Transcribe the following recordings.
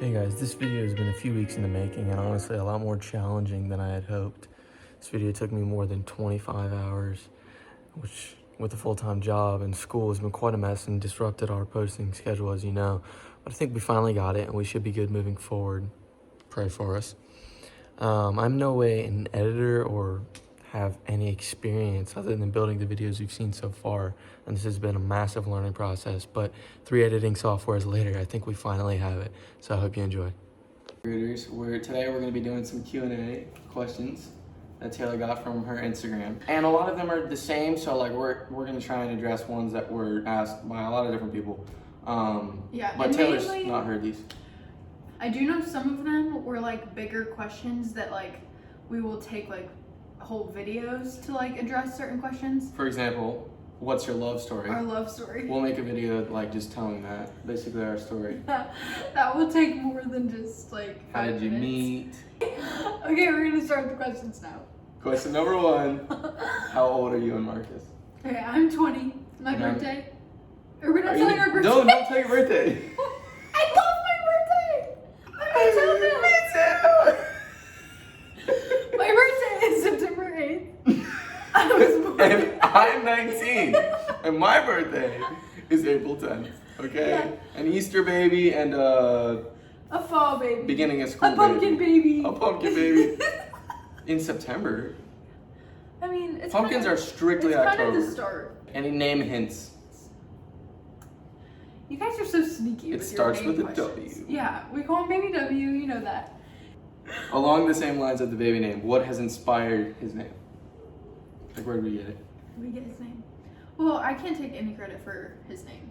Hey guys, this video has been a few weeks in the making and honestly a lot more challenging than I had hoped. This video took me more than 25 hours, which with a full-time job and school has been quite a mess and disrupted our posting schedule, as you know. But I think we finally got it and we should be good moving forward. Pray for us. I'm no way an editor or have any experience other than building the videos we've seen so far, and this has been a massive learning process, but 3 editing softwares later, I think we finally have it, so I hope you enjoy. Today we're going to be doing some Q&A questions that Taylor got from her Instagram, and a lot of them are the same, so like we're going to try and address ones that were asked by a lot of different people. But Taylor's not heard these. I do know some of them were like bigger questions that like we will take like whole videos to like address certain questions. For example, what's your love story? Our love story. We'll make a video like just telling that, basically our story. That will take more than just like 5 How did you minutes. meet? Okay, we're gonna start with the questions now. Question number 1. How old are you and Marcus? Okay, I'm 20. My birthday. Are we not telling our birthday? No, don't tell your birthday. I love my birthday. I'm gonna tell them. My birthday is September 8th. I was born. And I'm 19. And my birthday is April 10th. Okay? Yeah. An Easter baby and A fall baby. beginning of school A pumpkin baby. A pumpkin baby. In September. I mean, it's Pumpkins are strictly it's October. kind of the start. Any name hints? You guys are so sneaky. It with starts your name with a questions. W. Yeah, we call him Baby W. You know that. Along the same lines of the baby name, what has inspired his name? Like, where did we get it? We get his name. Well, I can't take any credit for his name.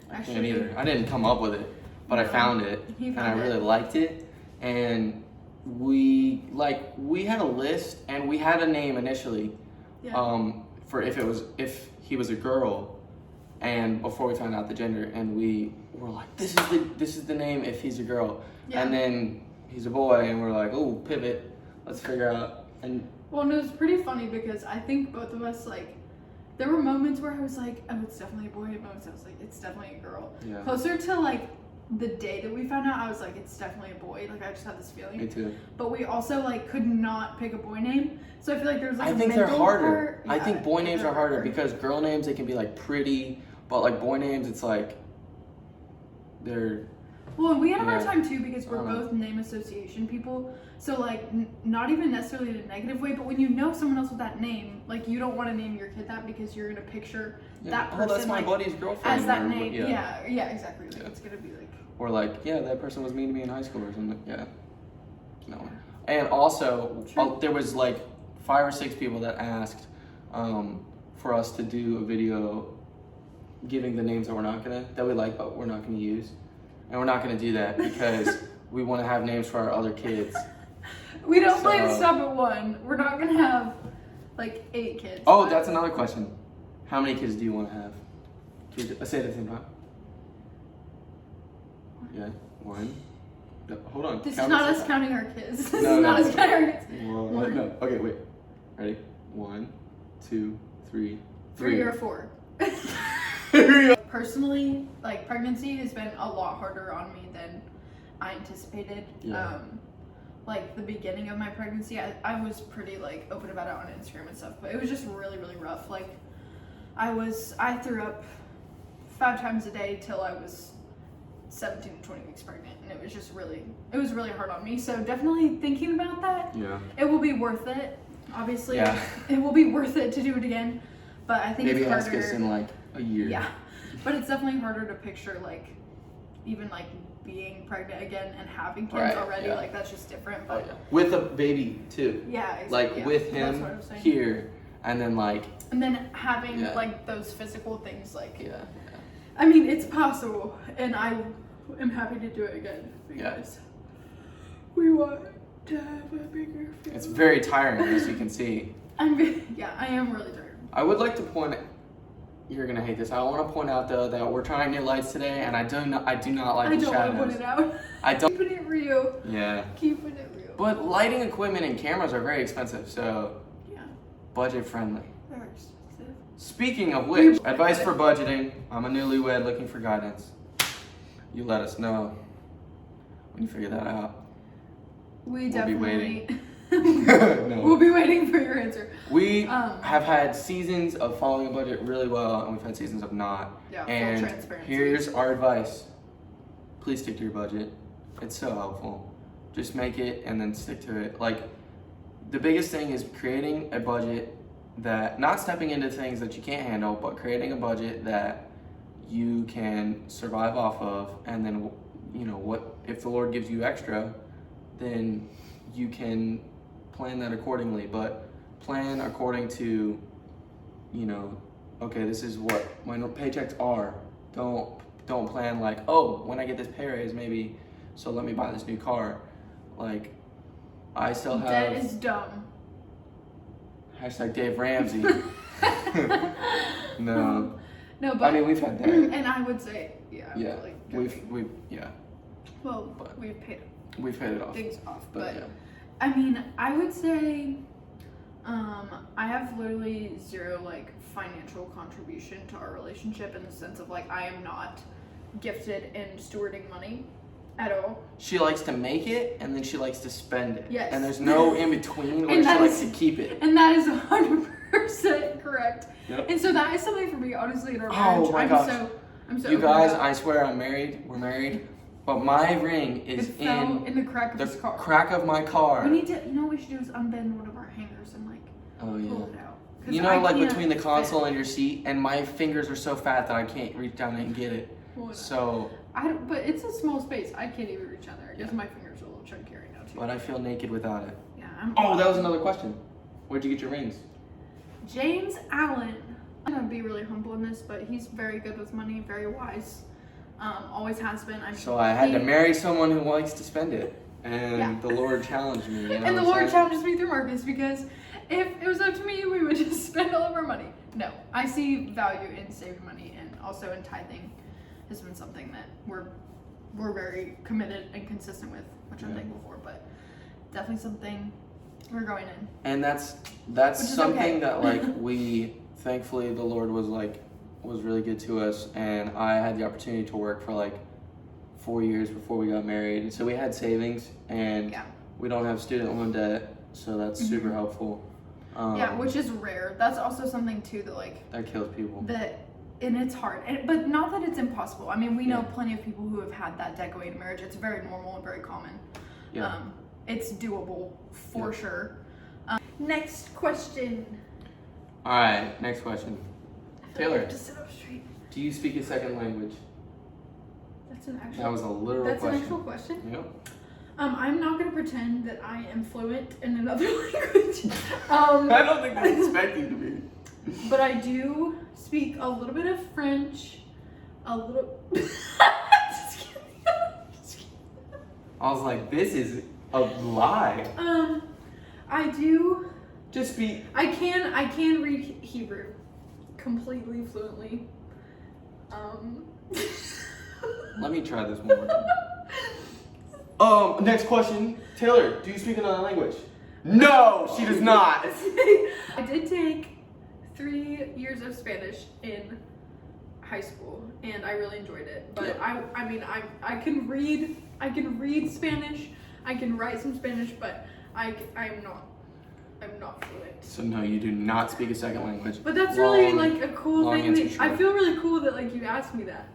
I can't either. I didn't come up with it, but I found it, and I really liked it. And we had a list, and we had a name initially, for if he was a girl, and before we found out the gender, and we were like, this is the name if he's a girl, and then he's a boy, and we're like, oh, pivot, let's figure out. And well, and it was pretty funny because I think both of us like. There were moments where I was like, oh, it's definitely a boy, and moments I was like, it's definitely a girl. Yeah. Closer to like the day that we found out, I was like, it's definitely a boy. Like I just had this feeling. Me too. But we also like could not pick a boy name. So I feel like there's like I think they're harder. I think boy names are harder harder because girl names, they can be like pretty, but like boy names, it's like they're. Well, we had a hard time too because we're I don't know. both name association people. So like, not even necessarily in a negative way, but when you know someone else with that name, like you don't want to name your kid that because you're gonna picture that person. Oh, that's my like, buddy's girlfriend. as that or- name. Yeah, exactly. Like it's gonna be like. Or like, yeah, that person was mean to me in high school or something. Yeah. No. And also, there was like 5 or 6 people that asked for us to do a video giving the names that we like, but we're not gonna use. And we're not gonna do that because we want to have names for our other kids. We don't plan to stop at 1. We're not gonna have like 8 kids. Oh, that's another question. How many kids do you want to have? Let's say it at the same time. Yeah, 1. No, hold on. This is not us counting our kids. This is No, not no. us counting our kids. One. No. Okay, wait. Ready? 1, 2, 3. 3 or 4. Personally, like pregnancy has been a lot harder on me than I anticipated. Yeah. Like the beginning of my pregnancy, I was pretty like open about it on Instagram and stuff, but it was just really, really rough. Like I threw up 5 times a day till I was 17 to 20 weeks pregnant, and it was really hard on me. So definitely thinking about that. Yeah. It will be worth it. Obviously, Yeah. it will be worth it to do it again. But I think Maybe it's harder. ask us in like a year. Yeah, but it's definitely harder to picture like even like being pregnant again and having kids already. Yeah. Like that's just different. But with a baby too. yeah, exactly. Like with That's him what I was saying. here, and then like. And then having like those physical things, like Yeah. I mean, it's possible, and I am happy to do it again because we want to have a bigger family. It's very tiring, as you can see. I am really tired. I would like to point. You're gonna hate this. I want to point out though that we're trying new lights today, and I do not like the shadows. I don't want to point it out. I don't. Keeping it real. Yeah. Keeping it real. But lighting equipment and cameras are very expensive, so Yeah. budget friendly. Very expensive. Speaking of which, advice for budgeting. I'm a newlywed looking for guidance. You let us know. when you figure that out. We We'll be waiting. definitely. No. We'll be waiting for your answer. We have had seasons of following a budget really well, and we've had seasons of not. Yeah, And full transparency. here's our advice. Please stick to your budget. It's so helpful. Just make it and then stick to it. Like, the biggest thing is creating a budget that, not stepping into things that you can't handle, but creating a budget that you can survive off of, and then, you know, what if the Lord gives you extra, then you can plan that accordingly. But plan according to, you know, okay, this is what my paychecks are. Don't plan like, oh, when I get this pay raise, maybe, so let me buy this new car. Like, I still have. That is dumb. Hashtag Dave Ramsey. No. No, but I mean, we've had that. and I would say, yeah. Yeah. Like, We've yeah. well, but- we've paid We've paid it off. things off, But but yeah. I mean, I would say, I have literally zero like financial contribution to our relationship in the sense of like I am not gifted in stewarding money at all. She likes to make it and then she likes to spend it. Yes. And there's no in between where And she that likes is- to keep it. And that is 100% correct. Yep. And so that is something for me, honestly, in our Oh marriage. my I'm gosh. so You over guys, that. I swear I'm married. We're married. But my ring It is fell in the crack of the his car. crack of my car. We need to, you know what we should do is unbend one of our hangers and like Oh pull yeah. it out. 'Cause You know, I like can't between the fit. console and your seat, and my fingers are so fat that I can't reach down and get it. Well, So, I don't, but it's a small space. I can't even reach down there because Yeah. my fingers are a little chunky right now too. but I feel naked without it. Yeah, I'm. Oh, that was another question. Where'd you get your rings? James Allen. I'm gonna be really humble in this, but he's very good with money, very wise. Always has been. I mean, So I had to he- marry someone who likes to spend it, and Yeah. the Lord challenged me. You know And the what I'm Lord saying? challenges me through Marcus because if it was up to me, we would just spend all of our money. No, I see value in saving money and also in tithing has been something that we're very committed and consistent with, which I'm Yeah. thankful for. But definitely something we're going in. And that's Which is something okay. that like we thankfully the Lord was really good to us, and I had the opportunity to work for like 4 years before we got married, and so we had savings, and Yeah. we don't have student loan debt, so that's super Mhm. helpful. Yeah, which is rare. That's also something too that like that kills people. that, and it's hard. But not that it's impossible. I mean, we know Yeah. plenty of people who have had that debt going into marriage. It's very normal and very common. Yeah. It's doable for Yeah. sure. Next question. All right, next question. Taylor, Just sit up straight. do you speak a second language? That's an actual. That was a literal That's question. an actual question. Yep. I'm not gonna pretend that I am fluent in another language. I don't think they expect you to be. But I do speak a little bit of French, a little. Just kidding. Just kidding. I was like, this is a lie. I do. Just be. I can read Hebrew completely fluently. Let me try this one more time. Next question. Taylor, do you speak another language? No, she does not. I did take 3 years of Spanish in high school, and I really enjoyed it. But Yeah. I mean, I can read Spanish, I can write some Spanish, but I'm not fluent. So no, you do not speak a second language. But that's really Long- like a cool long thing. answer That, I short. feel really cool that like you asked me that.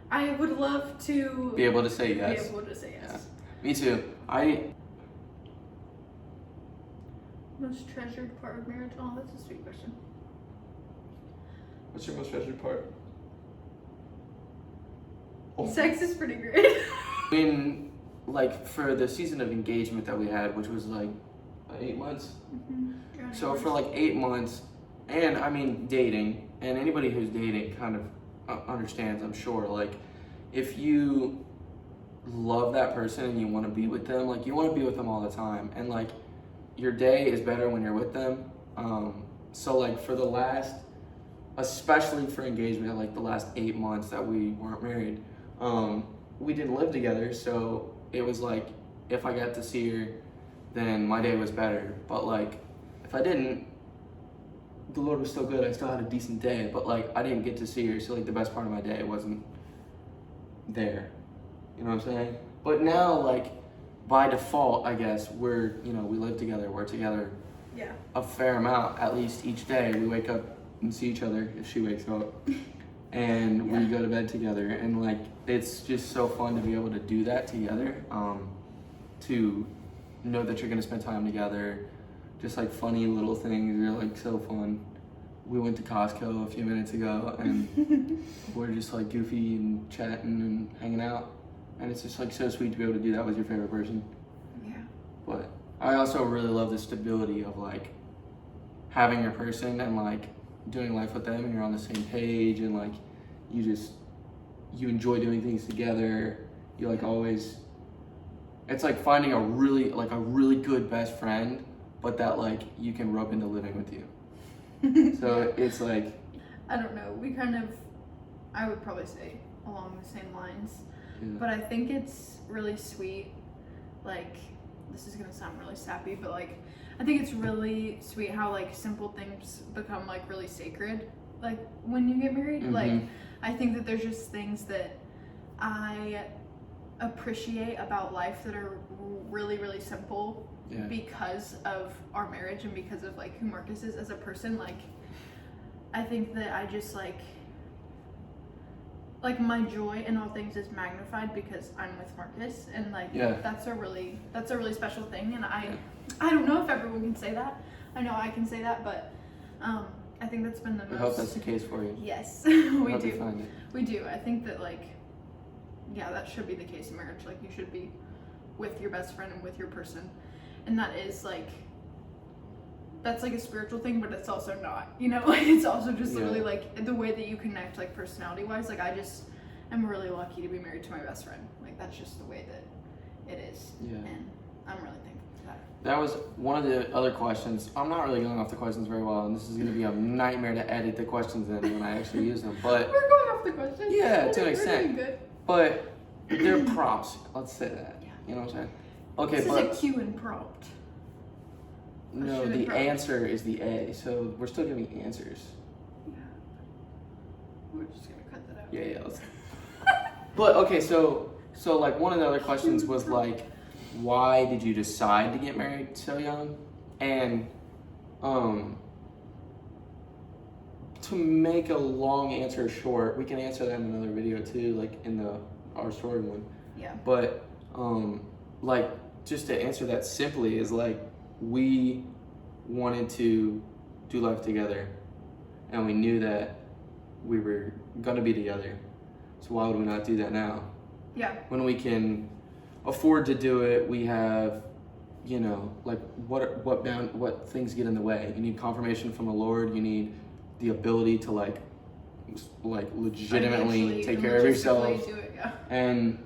I would love to Be able to say be yes. able to say yes. Me too. Most treasured part of marriage? Oh, that's a sweet question. What's your most treasured part? Sex is pretty great. In like for the season of engagement that we had, which was like 8 months. So for like 8 months, and I mean dating, and anybody who's dating kind of understands, I'm sure, like if you love that person and you want to be with them, like you want to be with them all the time, and like your day is better when you're with them. So like for the last, especially for engagement, like the last 8 months that we weren't married, we didn't live together, so it was like if I got to see her, then my day was better. But like if I didn't, the Lord was still good. I still had a decent day, but like I didn't get to see her, so like the best part of my day wasn't there. You know what I'm saying? But now, like, by default, I guess, we're, you know, we live together, we're together Yeah. a fair amount, at least each day. We wake up and see each other if she wakes up. And we go to bed together. And, like, it's just so fun to be able to do that together. To know that you're going to spend time together. Just, like, funny little things are, like, so fun. We went to Costco a few minutes ago, and we're just, like, goofy and chatting and hanging out. And it's just, like, so sweet to be able to do that with your favorite person. Yeah. But I also really love the stability of, like, having your person and, like, doing life with them, and you're on the same page, and, like, you enjoy doing things together. You, like, always, it's like finding a really good best friend, but that, like, you can rub into living with you. So it's like, I don't know. We kind of, I would probably say along the same lines, yeah. but I think it's really sweet. Like, this is gonna sound really sappy, but like, I think it's really sweet how like simple things become like really sacred. Like when you get married, like I think that there's just things that I appreciate about life that are really, really simple. Yeah. Because of our marriage and because of like who Marcus is as a person. Like I think that I just like my joy in all things is magnified because I'm with Marcus, and like that's a really special thing. And I don't know if everyone can say that. I know I can say that, but I think that's been the most. I hope that's the case for you. Yes, we hope do. you find it. We do. I think that like, yeah, that should be the case in marriage. Like you should be with your best friend and with your person, and that is like, that's like a spiritual thing, but it's also not. You know, like it's also just literally like the way that you connect, like personality wise. Like I just am really lucky to be married to my best friend. Like that's just the way that it is. Yeah. And I'm really thankful for that. That was one of the other questions. I'm not really going off the questions very well, and this is going to be a nightmare to edit the questions in when I actually use them. But we're going off the questions. yeah, to an We're extent. doing good. But they're prompts. Let's say that. Yeah. You know what I'm saying? Okay, This but is a Q and prompt. no, should the it prompt? answer is the A. So we're still giving answers. Yeah. We're just gonna cut that out. Yeah. Let's. But okay, so like one of the other questions was like, why did you decide to get married so young? And to make a long answer short, we can answer that in another video too, like in our story one. Yeah. But like just to answer that simply is like we wanted to do life together, and we knew that we were gonna be together. So why would we not do that now? Yeah. When we can afford to do it, we have, you know, like what things get in the way. You need confirmation from the Lord. You need the ability to like legitimately take care of yourself. Do it, yeah. And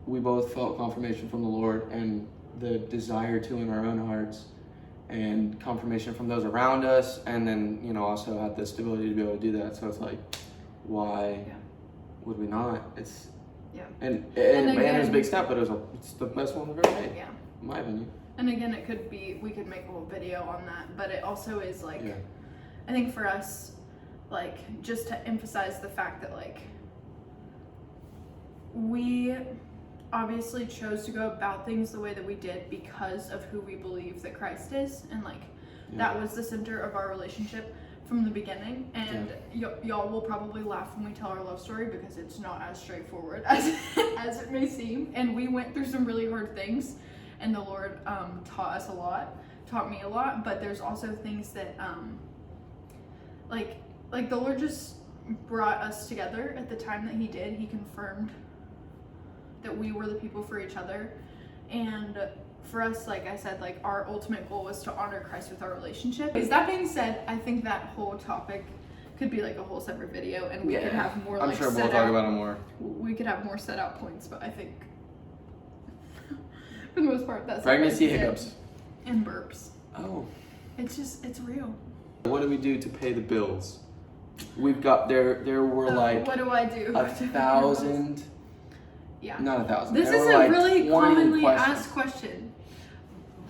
we both felt confirmation from the Lord and the desire to in our own hearts, and confirmation from those around us, and then, you know, also had the stability to be able to do that. So it's like, why would we not? It's and again, it was a big step, but it's the best one we've ever made. Yeah. In my opinion. And again, we could make a whole video on that, but it also is like, I think for us, like, just to emphasize the fact that like, we obviously chose to go about things the way that we did because of who we believe that Christ is, and like, that was the center of our relationship from the beginning. And y'all will probably laugh when we tell our love story because it's not as straightforward as it may seem. And we went through some really hard things, and the Lord taught me a lot. But there's also things that like the Lord just brought us together at the time that He did. He confirmed that we were the people for each other. And for us, like I said, like our ultimate goal was to honor Christ with our relationship. That being said, I think that whole topic could be like a whole separate video, and we could have more I'm like sure we'll talk about it more. We could have more set out points, but I think for the most part that's Pregnancy hiccups. And burps. Oh. It's real. What do we do to pay the bills? We've got there were like what do I do? 1,000. Yeah. Not 1,000. This There is were a like really 20 commonly questions. asked question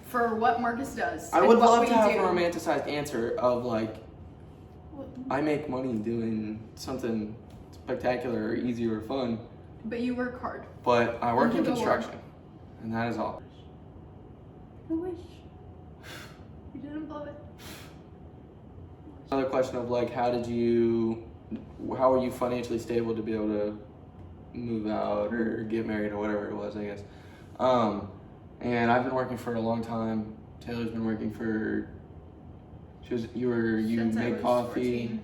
for what Marcus does. I and would what love we to have do. a romanticized answer of like, I make money doing something spectacular or easy or fun, But you work hard. but I work in Under the construction. Lord. And that is all. I wish. You didn't blow it. Another question of like, how were you financially stable to be able to move out or get married or whatever it was, I guess. And I've been working for a long time. Taylor's been working for, you Since I made was coffee 14.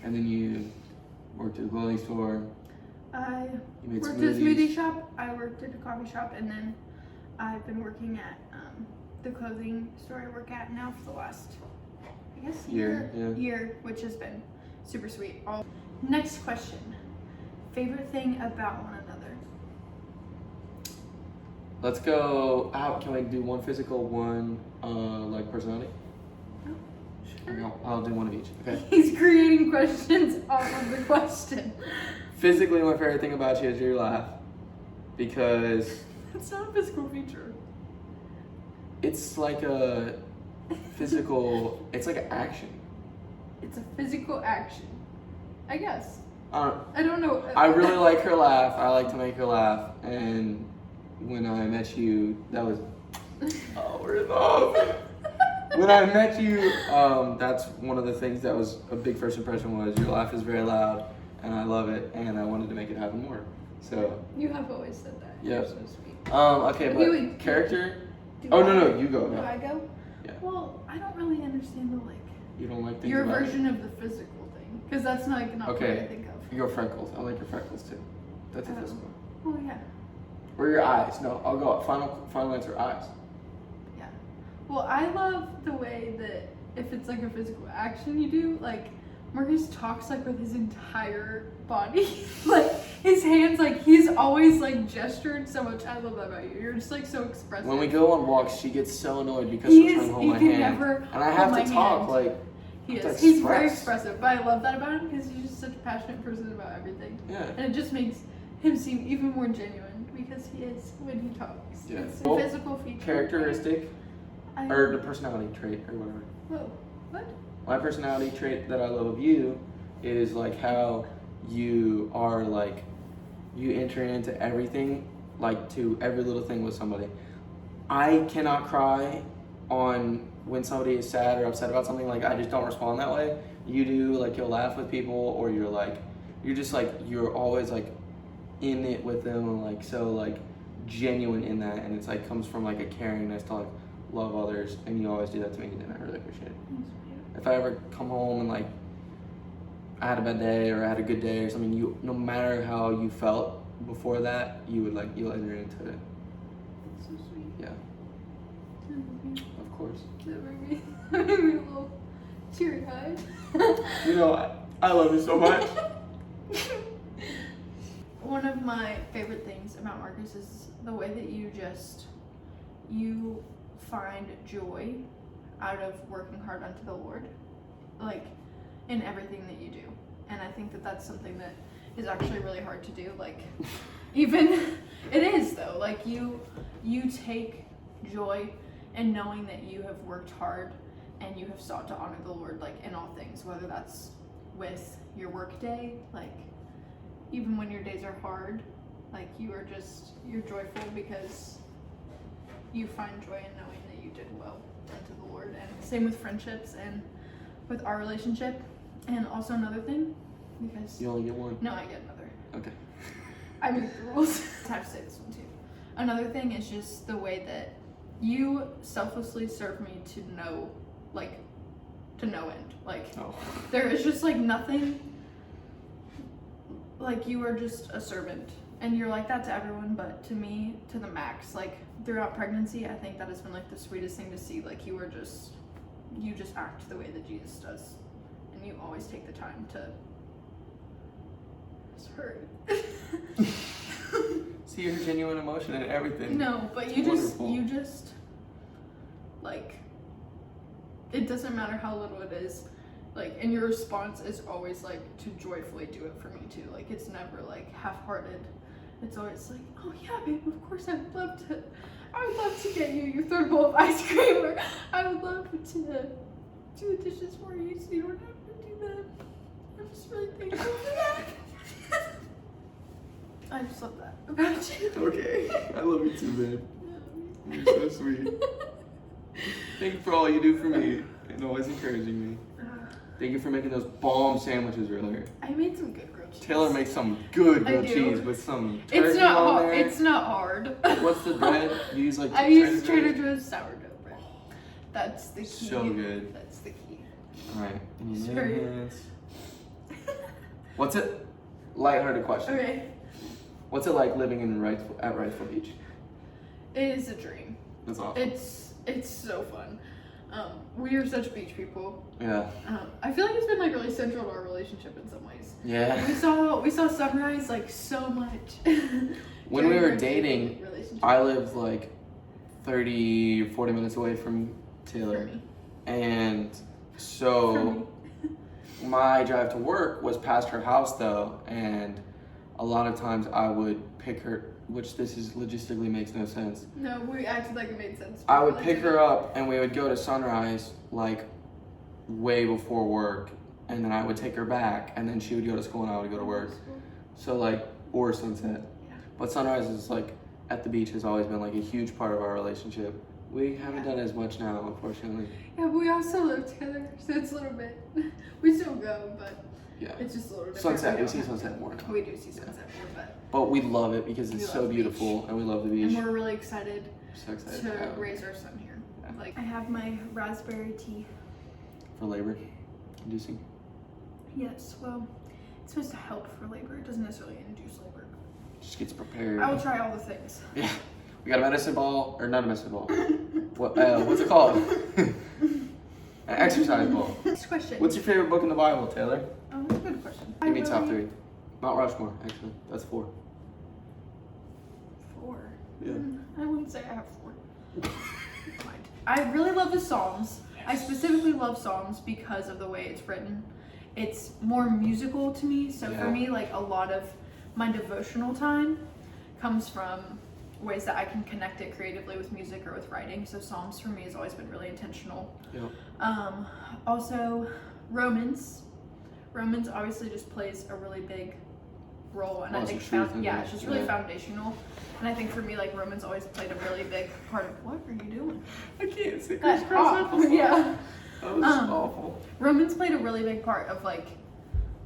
and then you worked at a clothing store. I You made worked at a smoothies. smoothie shop. I worked at a coffee shop, and then I've been working at the clothing store I work at now for the last, I guess, year, which has been super sweet. Next question. Favorite thing about one another? Let's go out. Can we do one physical, one like personality? Sure. I'll do one of each. Okay. He's creating questions off of the question. Physically, my favorite thing about you is your laugh, because It's not a physical feature. it's like a physical. It's like an action. It's a physical action. I guess. I I don't know. I really like her laugh. I like to make her laugh. And when I met you, that was. Oh, we're in love. When I met you, that's one of the things that was a big first impression was your laugh is very loud, and I love it, and I wanted to make it happen more. So. You have always said that. Yeah. You're so sweet. Okay, but wait. character. Do Oh I- no, you go. Do No. I go? Yeah. Well, I don't really understand the like You don't like things your about it? version of the physical thing, because that's not what Okay. I think of. Your freckles. I like your freckles too. That's a Oh. physical. Oh yeah. Or your eyes. No, I'll go up. Final answer, eyes. Yeah. Well, I love the way that if it's like a physical action you do, like Marcus talks like with his entire body. Like his hands, like he's always like gestured so much. I love that about you. You're just like so expressive. When we go on walks, she gets so annoyed because He she's is- trying to hold he my can hand. never And I hold have my to talk, hand. like, He to is. He's very express. expressive, but I love that about him because he's just such a passionate person about everything. yeah. And it just makes him seem even more genuine because he is when he talks. Yeah. It's a Well, physical feature. Characteristic, I, or the personality trait, or whatever. Whoa. What? My personality trait that I love of you is like how you are like, you enter into everything, like to every little thing with somebody. I cannot cry on when somebody is sad or upset about something. Like I just don't respond that way. You do, like you'll laugh with people, or you're just like, you're always like in it with them, and like so like genuine in that, and it's like comes from like a caringness to like love others, and you always do that to me, and I really appreciate it. If I ever come home and like I had a bad day or I had a good day or something, you, no matter how you felt before that, you'll enter into it. That's so sweet. Yeah, That made me- of course. that made me a little teary eyed. You know, I love you so much. One of my favorite things about Marcus is the way that you find joy out of working hard unto the Lord, like in everything that you do. And I think that that's something that is actually really hard to do. Like, even it is though. Like you take joy in knowing that you have worked hard and you have sought to honor the Lord, like in all things, whether that's with your work day, like even when your days are hard, like you're joyful because you find joy in knowing that you did well unto the Lord. And same with friendships and with our relationship. And also another thing, because You only get one. no, I get another. Okay. I make the rules. I have to say this one too. Another thing is just the way that you selflessly serve me to no end. Like Oh. there is just like nothing, like you are just a servant, and you're like that to everyone, but to me, to the max. Like throughout pregnancy, I think that has been like the sweetest thing to see. Like you just act the way that Jesus does, and you always take the time to. Sorry. See your genuine emotion and everything. No, but It's you wonderful. just like, it doesn't matter how little it is, like, and your response is always like to joyfully do it for me too. Like it's never like half-hearted. It's always like, oh yeah, babe, of course I would love to get you your third bowl of ice cream, or I would love to do the dishes for you so you don't have to do that. I'm just really thankful for that. I just love that about you. Okay. I love you too, babe. Yeah. sweet. Thank you for all you do for me and always encouraging me. Thank you for making those bomb sandwiches earlier. I made some good grilled cheese. Taylor makes some good I grilled do. cheese with some turkey It's not on hard. there. It's not hard. What's the bread? You use like I use Trader Joe's sourdough bread. That's the key. So good. That's the key. Alright. Sorry. What's it? Lighthearted question. Okay. What's it like living at Wrightsville Beach? It is a dream. That's awesome. It's so fun. We are such beach people. Yeah. I feel like it's been like really central to our relationship in some ways. Yeah. We saw sunrise like so much. When we during were our dating, relationship. I lived like 30, 40 minutes away from For Taylor. me. And For so me. my drive to work was past her house though, and a lot of times I would pick her, which this is logistically makes no sense. No, we acted like it made sense. I would pick her up and we would go to Sunrise like way before work, and then I would take her back, and then she would go to school and I would go to work. So like, or Sunset. Yeah. But Sunrise is like, at the beach has always been like a huge part of our relationship. We haven't done as much now, unfortunately. Yeah, but we also live together, so it's a little bit. We still go, but Yeah. it's just a little different. Sunset, we don't see have sunset to. more now. We do see sunset more, But we love it because We it's love so the beach. beautiful and we love the and beach. we're really excited So excited to have it raise our son here. Yeah. Like I have my raspberry tea. for labor inducing. Yes, well, it's supposed to help for labor. It doesn't necessarily induce labor. Just gets prepared. I will try all the things. Yeah. We got a medicine ball, or not a medicine ball. What's it called? An exercise ball. Next question. What's your favorite book in the Bible, Taylor? Oh, that's a good question. Give me top 3. Mount Rushmore, actually. That's 4. 4. Yeah. I wouldn't say I have 4. I really love the Psalms. I specifically love Psalms because of the way it's written. It's more musical to me, so for Yeah. me, like a lot of my devotional time comes from ways that I can connect it creatively with music or with writing. So Psalms for me has always been really intentional. Yep. Also, Romans. Romans obviously just plays a really big role, and I Lots think of truth in yeah, there. it's just really Yeah. foundational. And I think for me, like Romans always played a really big part of what are you doing? I can't say That's awful. Yeah. That was awful. Romans played a really big part of like,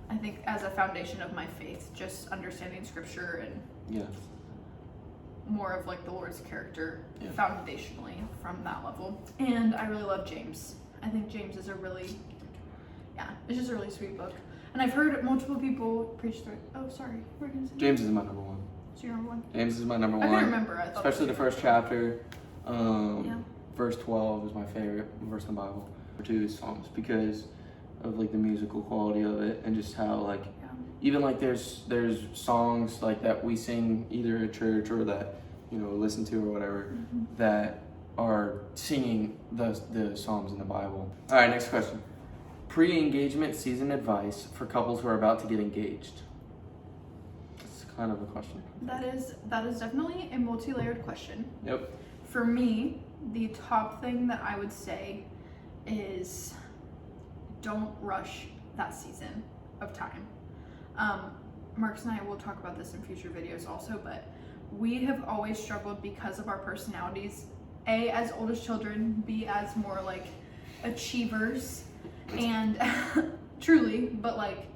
I think as a foundation of my faith, just understanding scripture and Yeah. more of like the Lord's character Yeah. foundationally from that level. And I really love James. I think James is a really, it's just a really sweet book. And I've heard multiple people preach through it. Oh, sorry. We're gonna say James is my number 1. So you're number 1? James is my number 1. I couldn't remember. I thought Especially the first chapter. Yeah. Verse 12 is my favorite verse in the Bible. Number 2 is Psalms because of like the musical quality of it, and just how like even like there's songs like that we sing either at church or that listen to or whatever that are singing the Psalms in the Bible. All right, next question. Pre-engagement season advice for couples who are about to get engaged. That's kind of a question. That is definitely a multi-layered question. Yep. For me, the top thing that I would say is don't rush that season of time. Marcus and I will talk about this in future videos also, but we have always struggled because of our personalities, A, as oldest children, B, as more like achievers, and truly, but like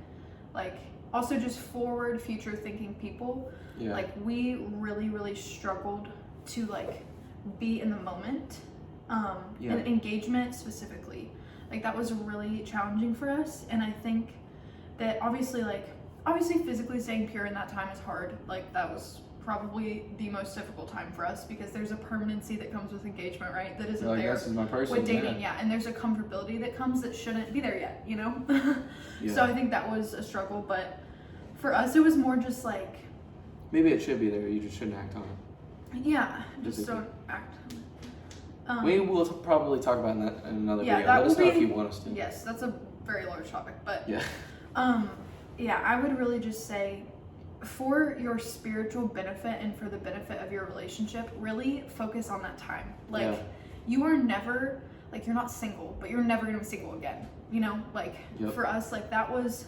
also just forward, future thinking people. Yeah. Like we really struggled to like be in the moment, Yeah. and engagement specifically. Like that was really challenging for us, and I think that obviously physically staying pure in that time is hard. Like that was probably the most difficult time for us because there's a permanency that comes with engagement, right? That isn't there This is my person. with dating, yeah. And there's a comfortability that comes that shouldn't be there yet, Yeah. So I think that was a struggle, but for us it was more just like, Maybe it should be there. You just shouldn't act on it. yeah, just Just don't act on it. We will probably talk about that in another Yeah, video. that Let us will know if be- you want us to. Yes, that's a very large topic, but Yeah. yeah, I would really just say for your spiritual benefit and for the benefit of your relationship, really focus on that time. Like Yeah. you are never, like you're not single, but you're never gonna be single again. Like Yep. for us, like that was,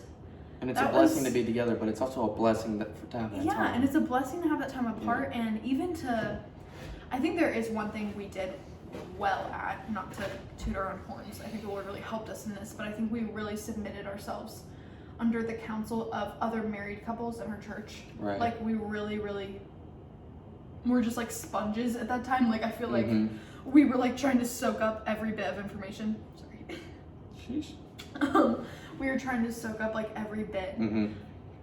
And it's that a blessing was- to be together, but it's also a blessing to have that yeah, time. and it's a blessing to have that time apart, and even to, I think there is one thing we did well at, not to toot our own horns. I think the Lord really helped us in this, but I think we really submitted ourselves under the counsel of other married couples in our church. Right. Like we really, really were just like sponges at that time. Like I feel like we were like trying to soak up every bit of information. Sorry. Sheesh. We were trying to soak up like every bit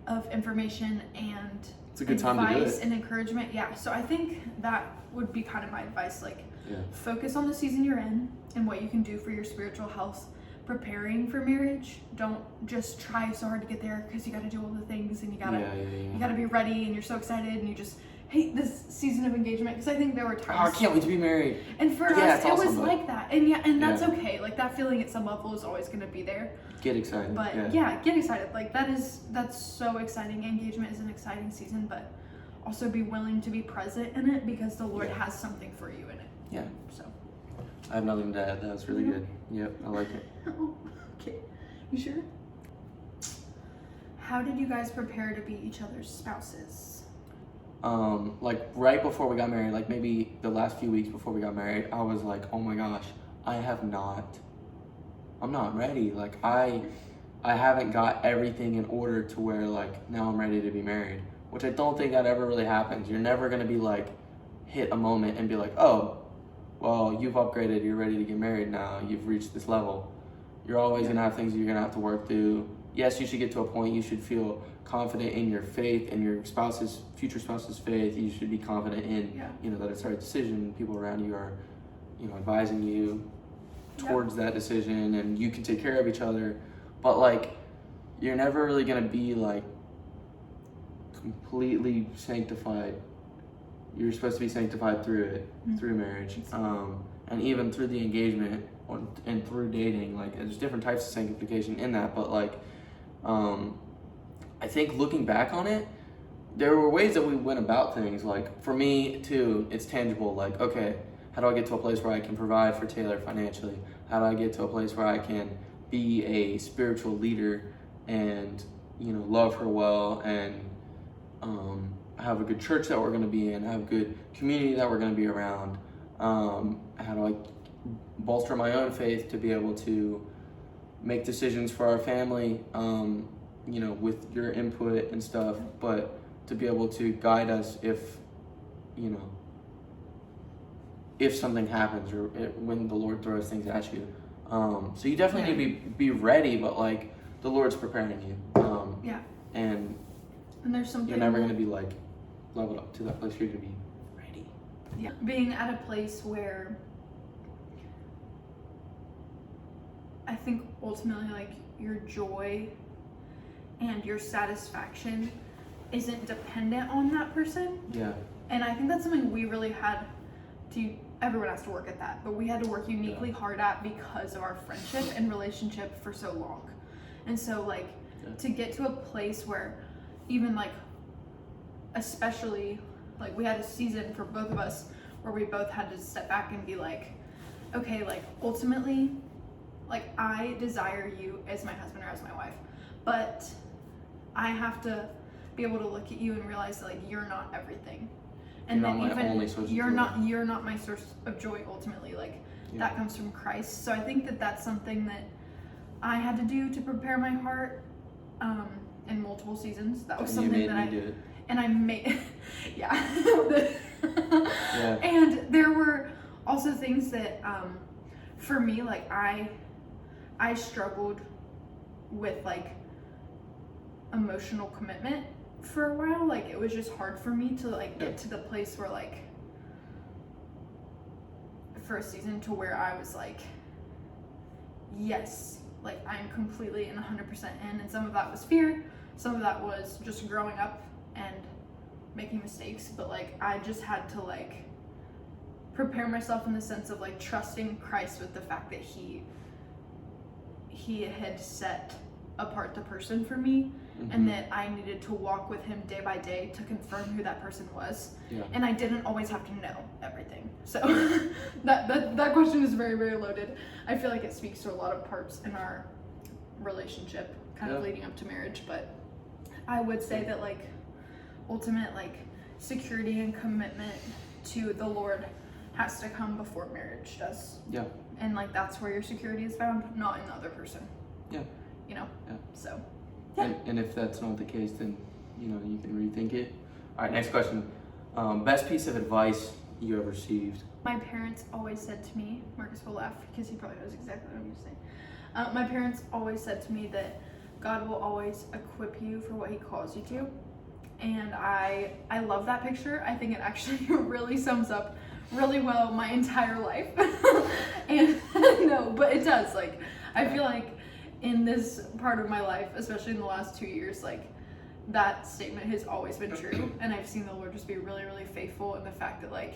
of information and it's a good time to do advice it. and encouragement. Yeah. So I think that would be kind of my advice. Like Yeah. focus on the season you're in and what you can do for your spiritual health. Preparing for marriage, don't just try so hard to get there because you got to do all the things and you gotta be ready and you're so excited and you just hate this season of engagement, because I think there were Oh, I times can't wait to be married. and for Yeah, us it's it was awesome, but- like that, and that's okay. Like that feeling at some level is always going to be there, Get excited. but get excited. Like that's so exciting. Engagement is an exciting season, but also be willing to be present in it because the Lord has something for you in it. Yeah. So I have nothing to add. That was really good. Yep, I like it. okay, you sure? How did you guys prepare to be each other's spouses? Like right before we got married, like maybe the last few weeks before we got married, I was like, oh my gosh, I'm not ready. Like I haven't got everything in order to where like now I'm ready to be married, which I don't think that ever really happens. You're never gonna be like hit a moment and be like, oh, well, you've upgraded, you're ready to get married now, you've reached this level. You're always gonna have things you're gonna have to work through. Yes, you should get to a point, you should feel confident in your faith and your future spouse's faith. You should be confident in, that it's the right decision. People around you are, advising you towards that decision, and you can take care of each other. But like, you're never really gonna be like completely sanctified. You're supposed to be sanctified through it, through marriage, and even through the engagement and through dating. Like, there's different types of sanctification in that, but like, I think looking back on it, there were ways that we went about things. Like for me too, it's tangible. Like, okay, how do I get to a place where I can provide for Taylor financially? How do I get to a place where I can be a spiritual leader and, love her well, and have a good church that we're going to be in, have a good community that we're going to be around? How do I bolster my own faith to be able to make decisions for our family, with your input and stuff, but to be able to guide us if something happens or when the Lord throws things at you. So you definitely need to be ready, but like the Lord's preparing you. And there's something you're never going to be like leveled up to that place. You're going to be ready. Yeah, being at a place where I think ultimately like your joy and your satisfaction isn't dependent on that person. Yeah. And I think that's something we really had to, everyone has to work at that, but we had to work uniquely hard at because of our friendship and relationship for so long. And so like to get to a place where even like, especially like we had a season for both of us where we both had to step back and be like, okay, like ultimately, like I desire you as my husband or as my wife, but I have to be able to look at you and realize that like you're not everything. And then even you're not my source of joy ultimately. Like that comes from Christ. So I think that that's something that I had to do to prepare my heart in multiple seasons. That was something that I did. And I made And there were also things that for me, like I struggled with like emotional commitment for a while. Like it was just hard for me to like get to the place where like for a season to where I was like, yes, like I'm completely and 100% in. And some of that was fear, some of that was just growing up and making mistakes, but like I just had to like prepare myself in the sense of like trusting Christ with the fact that he had set apart the person for me, and that I needed to walk with him day by day to confirm who that person was. And I didn't always have to know everything. So that question is very, very loaded. I feel like it speaks to a lot of parts in our relationship kind of leading up to marriage, but I would say that like ultimate like security and commitment to the Lord has to come before marriage does. Yeah. And like that's where your security is found, not in the other person. Yeah. You know? Yeah. So yeah. And if that's not the case, then you can rethink it. All right, next question. Best piece of advice you ever received? My parents always said to me, Marcus will laugh because he probably knows exactly what I'm going to say. My parents always said to me that God will always equip you for what he calls you to. And I love that picture. I think it actually really sums up really well my entire life. And no, but it does. Like, I feel like in this part of my life, especially in the last 2 years, like that statement has always been true. And I've seen the Lord just be really, really faithful in the fact that like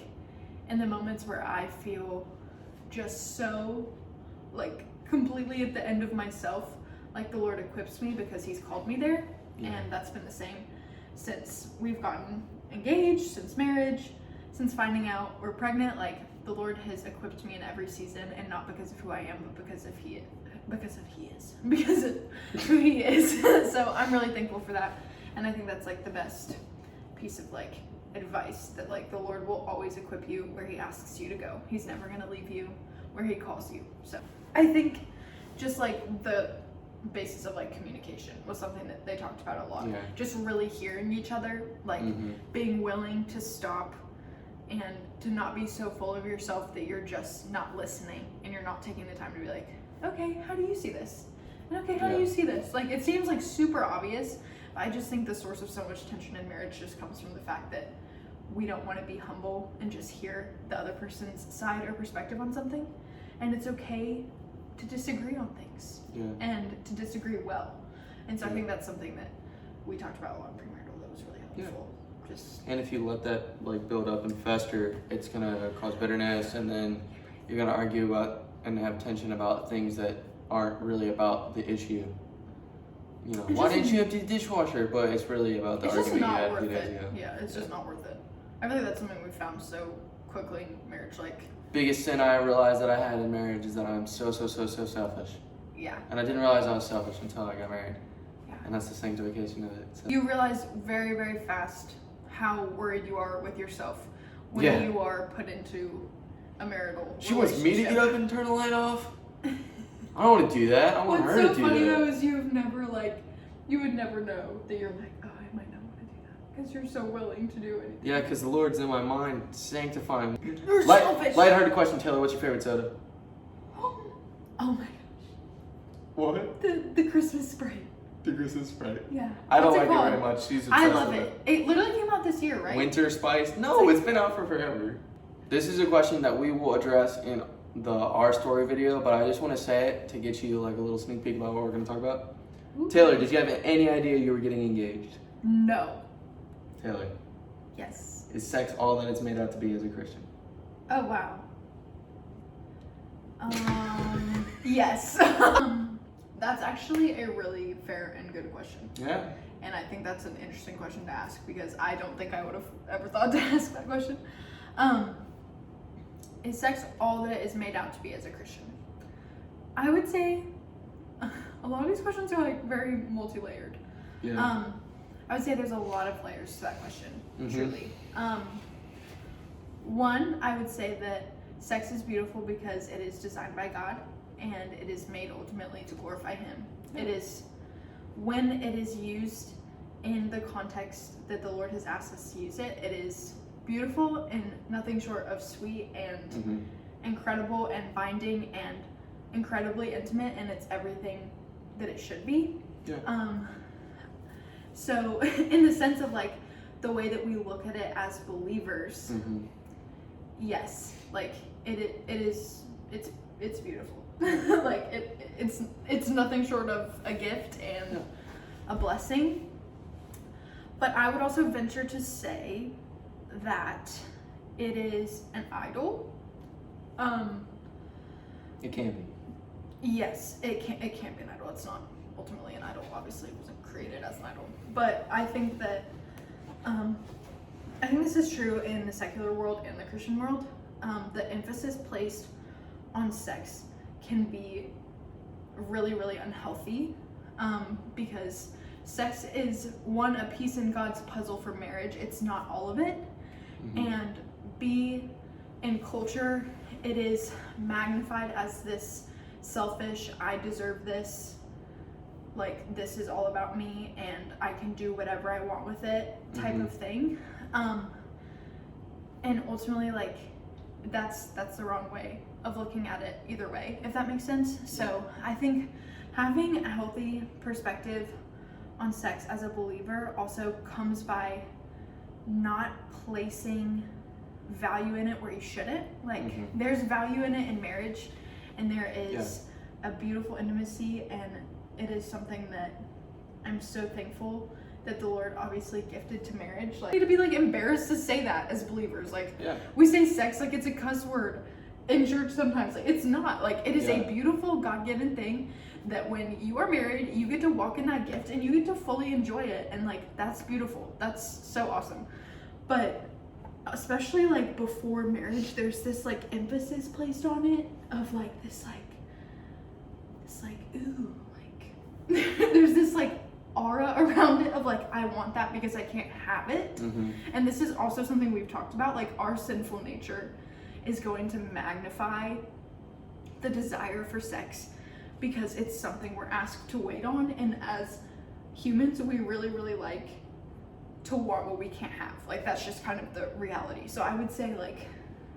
in the moments where I feel just so like completely at the end of myself, like the Lord equips me because he's called me there. Yeah. And that's been the same since we've gotten engaged, since marriage, since finding out we're pregnant. Like the Lord has equipped me in every season, and not because of who I am, but because of who he is. So I'm really thankful for that. And I think that's like the best piece of like advice, that like the Lord will always equip you where he asks you to go. He's never going to leave you where he calls you. So I think just like the basis of like communication was something that they talked about a lot. Yeah. Just really hearing each other, like being willing to stop and to not be so full of yourself that you're just not listening and you're not taking the time to be like, okay, how do you see this? And okay, how do you see this? Like it seems like super obvious. I just think the source of so much tension in marriage just comes from the fact that we don't want to be humble and just hear the other person's side or perspective on something. And it's okay to disagree on things and to disagree well. And so I think that's something that we talked about a lot in premarital that was really helpful. And if you let that like build up and fester, it's gonna cause bitterness, and then you're gonna argue about and have tension about things that aren't really about the issue. Why didn't you empty the dishwasher? But it's really about the argument you had 2 days ago. Yeah, it's just not worth it. I feel like that's something we found so quickly in marriage. Like, biggest sin I realized that I had in marriage is that I'm so selfish. yeah. And I didn't realize I was selfish until I got married. Yeah. And that's the sanctification of it. So. You realize very, very fast how worried you are with yourself when you are put into a marital She wants me to relationship. get up and turn the light off? I don't want to do that. I want her to do that. What's so funny though is you would never know that you're like, oh, I might not want to do that because you're so willing to do anything. Yeah, because the Lord's in my mind, sanctifying. You're selfish. Lighthearted question, Taylor. What's your favorite soda? Oh my gosh. What? The Christmas Sprite. The Christmas Sprite. Yeah. I don't What's like it called? it very much. She's I obsessed love with it. It literally came out this year, right? Winter Spice? No, it's been out for forever. This is a question that we will address in the Our Story video, but I just want to say it to get you like a little sneak peek about what we're going to talk about. Ooh. Taylor, did you have any idea you were getting engaged? No. Taylor, Yes. is sex all that it's made out to be as a Christian? Oh wow. Yes. That's actually a really fair and good question. Yeah. And I think that's an interesting question to ask because I don't think I would have ever thought to ask that question. Is sex all that it is made out to be as a Christian? I would say a lot of these questions are like very multi-layered. Yeah. I would say there's a lot of layers to that question, Mm-hmm. truly. One, I would say that sex is beautiful because it is designed by God and it is made ultimately to glorify Him. Yeah. It is, when it is used in the context that the Lord has asked us to use it, it is beautiful and nothing short of sweet and incredible and binding and incredibly intimate, and it's everything that it should be. Yeah. So in the sense of like the way that we look at it as believers, yes, like it's beautiful. Like it's nothing short of a gift and a blessing. But I would also venture to say that it is an idol. It can be. Yes, it can be an idol. It's not ultimately an idol. Obviously, it wasn't created as an idol. But I think that I think this is true in the secular world and the Christian world. The emphasis placed on sex can be really, really unhealthy because sex is a piece in God's puzzle for marriage. It's not all of it. And in culture, it is magnified as this selfish, I deserve this, like this is all about me and I can do whatever I want with it type of thing. And ultimately, like that's the wrong way of looking at it either way, if that makes sense. So I think having a healthy perspective on sex as a believer also comes by not placing value in it where you shouldn't. Like there's value in it in marriage, and there is a beautiful intimacy, and it is something that I'm so thankful that the Lord obviously gifted to marriage. Like, to be like embarrassed to say that as believers. Like we say sex like it's a cuss word in church sometimes. Like it's not. Like it is a beautiful God-given thing that when you are married, you get to walk in that gift and you get to fully enjoy it, and like that's beautiful. That's so awesome. But especially like before marriage, there's this like emphasis placed on it of like this ooh, like there's this like aura around it of like I want that because I can't have it. And this is also something we've talked about, like our sinful nature is going to magnify the desire for sex because it's something we're asked to wait on, and as humans we really like to want what we can't have. Like that's just kind of the reality. So I would say like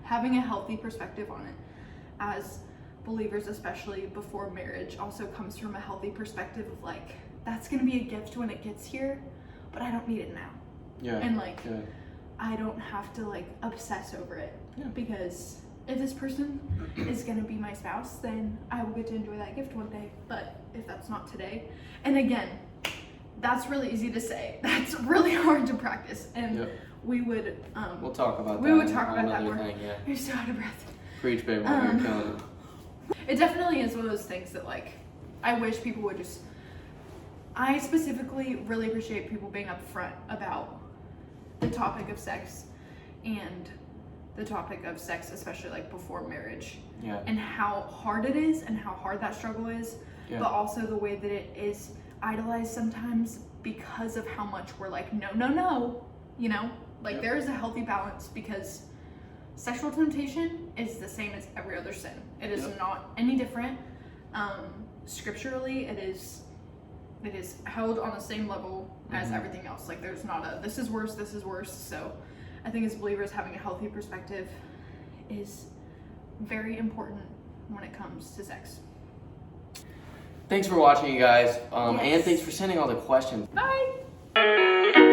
having a healthy perspective on it as believers, especially before marriage, also comes from a healthy perspective of like that's gonna be a gift when it gets here, but I don't need it now. And like I don't have to like obsess over it because if this person is gonna be my spouse, then I will get to enjoy that gift one day. But if that's not today, and again, that's really easy to say. That's really hard to practice, and we would we'll talk about that. We would talk about that more. Thing, You're so out of breath. Preach, babe. You're killing it. It definitely is one of those things that like I wish people would just. I specifically really appreciate people being upfront about the topic of sex and the topic of sex, especially like before marriage, and how hard it is and how hard that struggle is, but also the way that it is idolized sometimes because of how much we're like, no, you know, like there is a healthy balance because sexual temptation is the same as every other sin. It is not any different. Scripturally, it is held on the same level as everything else. Like there's not a this is worse. So I think as believers, having a healthy perspective is very important when it comes to sex. Thanks for watching, you guys, and thanks for sending all the questions. Bye.